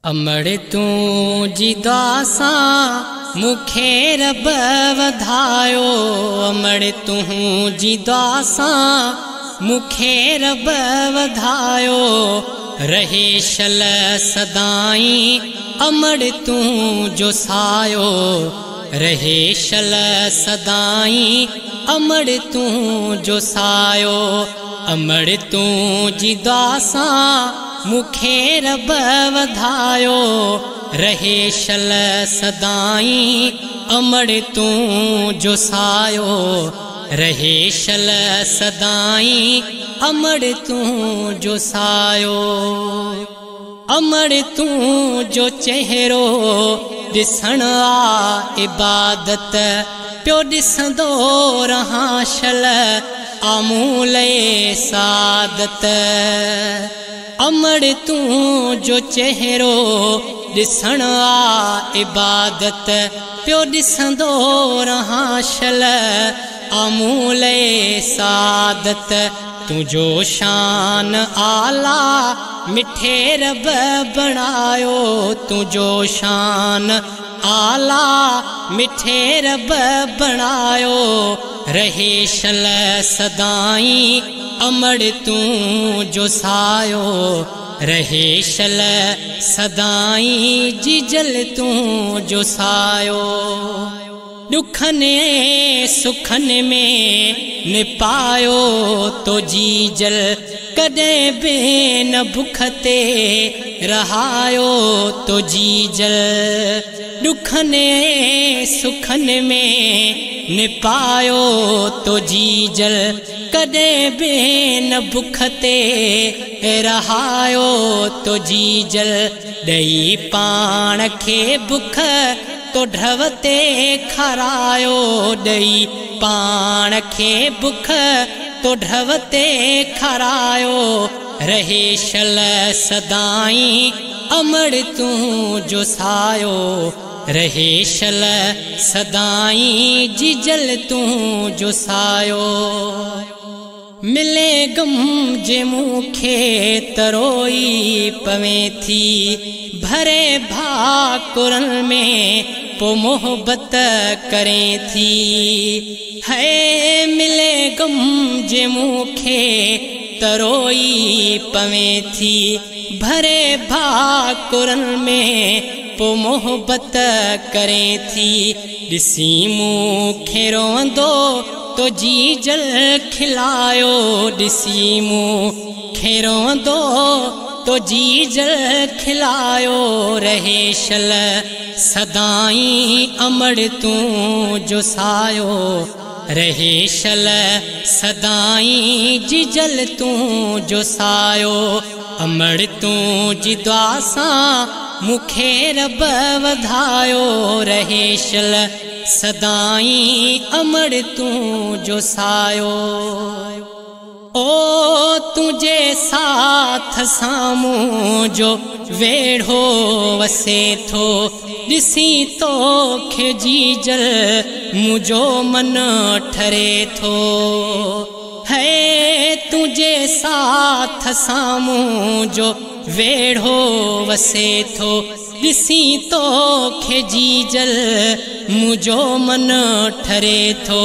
अमड़ तू जी दासा मुखे रब वधायो। अमड़ तू जी दासा मुखे रब वधायो। रहे शल सदाई अमड़ तू जो सायो। रहे शल सदाई अमड़ तू जो सायो। अमड़ तू जी दासा मुखे रब वधायो। रहे शल सदाई अमड़ तू जो सायो। रहे शल सदाई अमड़ तू जो सायो। अमड़ तू जो चेहरो दिसण आ इबादत प्यो दिसंदो रहा शल आमूले सादत। अमड़ तू जो चेहरो दिसण आ इबादत प्यो दिसंदो रहा शल आमूले सादत। तुझो शान आला मिठे रब बनायो। तुझो शान आला मिठे रब बनायो। रहे शल सदाई अमड़ तू जो सायो। रहे शल सदाई जिजल तू जो सायो। दुखन सुखन में निपायो तो जीजल कदे बेन भुखते रहायो तो जीजल। दुखन सुखन में निपायो तो जीजल कदे बेन भुखते रहायो तो जीजल। दई पाण खे भुख तो ढवते खरायो। दई पाण खे भुख तो ढवते खरायो। रहे शल सदाई अमड़ तू जो सायो। रहे शल सदाई जिजल तू जो सायो। मिले गम जे मुखे तरोई पवे थी। भरे भाकुरन में पो मोहब्बत करे थी। है मिले गम जे मुखे तरोई पवे थी। भरे भाकुरन में पो मोहब्बत करे थी। दिसी मुखे रोंदो तो जीजल खिलायो। दिसी मुखे रोंदो तो जीजल खिलायो। रहे शल सदाई अमड़ तू जो सायो। रहे शल सदाई जिजल तू जो सायो। अमड़ तू जी दासा मुखे रब वधायो। रहे शल सदाई अमड़ तू जो सायो। ओ तुझे साथ सामू जो वेढ़ो वसे थो। दिसी तो खे जीजल मुझो मन ठरे थो। है तुझे साथ सामू जो वेढ़ो वसे थो। दिसी तो खे जीजल मुझो मन ठरे थो।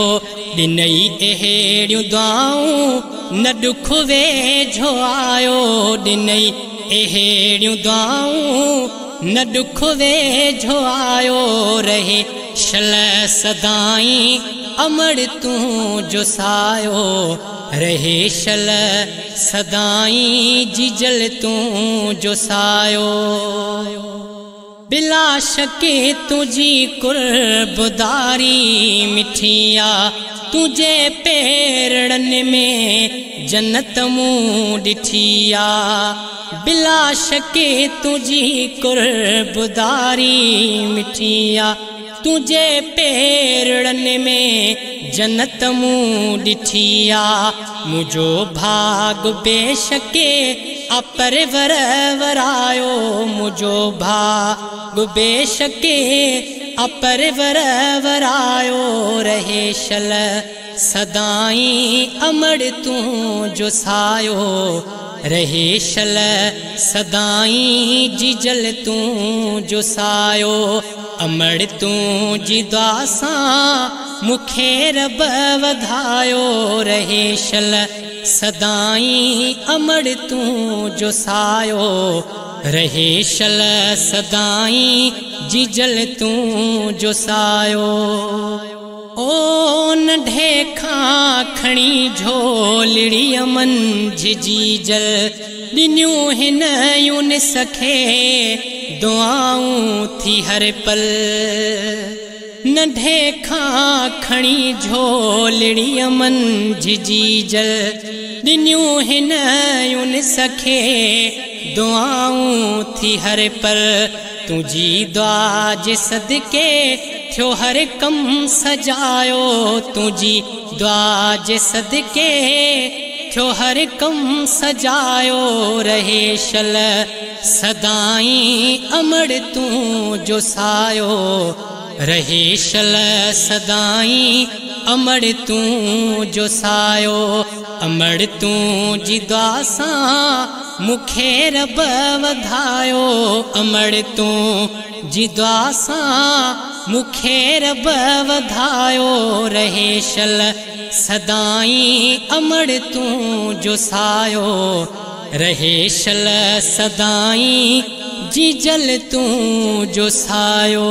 दिनई एहेड़ियूं दुआऊं न दुख वेझो आयो। दिनई एहेड़ियूं दुआऊं न दुख वेझो आयो। रहे शल सदाई अमड़ तू जो सायो। रहे शल सदाई जिजल तू जो सायो। बिला शके तुझी कुर्बदारी मिठिया। तुझे पेरड़न में जन्नत मुँह डिठिया। बिला शके तुझी कुर्बदारी मिठिया। तुझे पेरड़न में जन्नत मुँह डिठिया। मुझो भाग बेशके अपरवर वरायो। मुझो भाग बेशके अपरवर वरायो। रहे शल सदाई अमड़ तू जो सायो। रहे शल सदाई जिजल तू जो सायो अमड़ तू जी दासा मुखे रब वधायो रहे शल सदाई अमड़ तू जो सायो रहे शल सदाई जिजल तू जो सायो ओ नंढे खां खणी झोलड़ी अमन जीजल ॾिनियूं हिन यून सखे दुआऊं थी हर पल नंढे खां खणी झोलड़ी अमन जीजल ॾिनियूं हिन यून सखे दुआऊं थी हर पल तुझी दुआ जे सदके थियो हर कम सजायो तुझी दुआ जे सदके थियो हर कम सजायो रहे शल सदाई अमड़ तू जो सायो रहे शल सदाई अमड़ तू जो सायो अमड़ तू जी दुआ सां मुखे रब वधायो अमड़ तू जी दुआ सां मुखे रब वधायो रहे शल सदाई अमड़ तू जो सायो रहे शल सदाई जिजल तू जो सायो।